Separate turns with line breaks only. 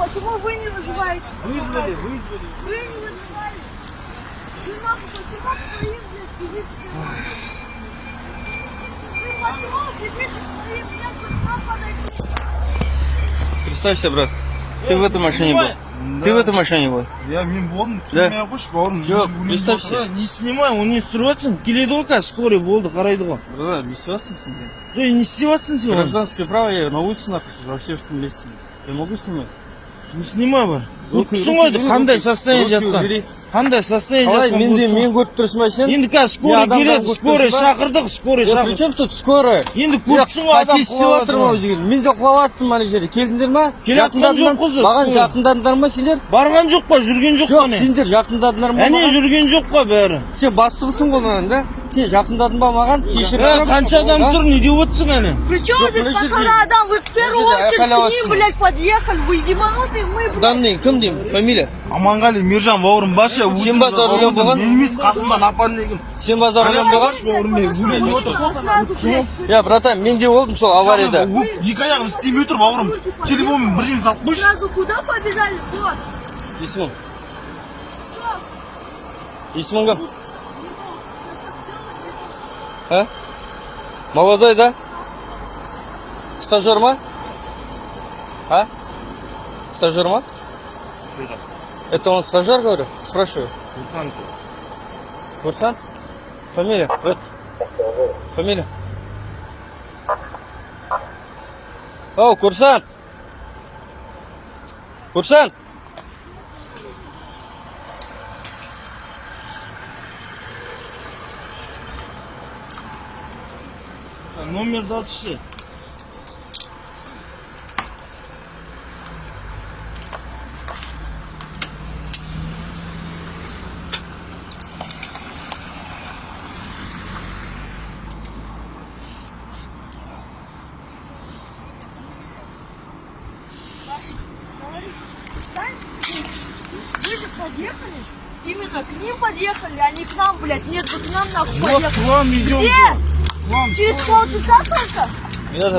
почему вы не вызываете?
Вызвали.
Вы не вызывали. Ты нахуй почему к своим, блядь, бегите? Вы почему бегите к своим, блядь, к нам подойти?
Представься, брат. Ты в этой машине был. Ты в этой машине был.
Я мен болдым,
Да.
түсінмей ақ қойшы бауырым.
Жоқ, представься.
Не снимай, он не срочен. Келеді ғой қазір, скорый болды, қарайды ғой.
Брат, не сниматься с ним?
Жоқ, не істеватсың сен оны?
Гражданское право, я на улице нахожусь, во всем месте. Я могу снимать?
Не снимай бар.
Руки
Тұрсың ғой,
убери,
қандай
руки
состояние жатқан.
убери.
Қандай состояние
Қалай,
жатқан.
мен көріп тұрсың ба сен?
Енді қазір скорый келеді, скорый шақырдық, скорый
При
шақырдық.
чем тут скорая?
Енді көріпсің ғой, адам
құлап
құлап
жатыр деген. Мен де құлап жаттым ана жерде. Келдіңдер ма?
Келе жатқан жоқ қой,
Маған
скорый.
жақындадыңдар ма сендер?
Барған жоқ па, жүрген жоқ па
Жоқ,
не?
сендер жақындадыңдар ма
Әне
маған?
жүрген жоқ па бәрі.
Сен бастығысың ғой маған да? Сен жақындадың ба маған? Кешір.
Қанша адам тұр, не деп отырсың әне?
Причем здесь
подожди.
пошел адам? Вы в первую
Подожди,
очередь к
халяватсың.
ним, блядь, подъехали. Вы ебанутые, мы, блядь.
Данный, кім деймін? Фамилия?
Аманғали Мержан бауырым башы.
Сен ба зарулен болған?
Мен емес қасымда напан деген.
Сен ба зарулен болған?
бауырым мен өлең отыр.
Сразу, блядь.
Я, братан, мен де болдым сол аварияда.
Екі аяғым істемей тұр бауырым. Телефонмен бірдеңе салып қойшы.
Сразу куда побежали? Вот.
Есімің? Есімің кім? А? Молодой, да? Стажер ма? А? Стажер ма? Это он стажер, говорю? Спрашиваю. Курсант? Фамилия? Фамилия? О, курсант! Курсант!
Номер 26.
Вы же подъехали? Именно к ним подъехали, а не к нам, блядь. Нет, вы к нам нахуй
Вот
поехали.
к вам идем.
Где?
К вам.
Через полчаса только?
Меня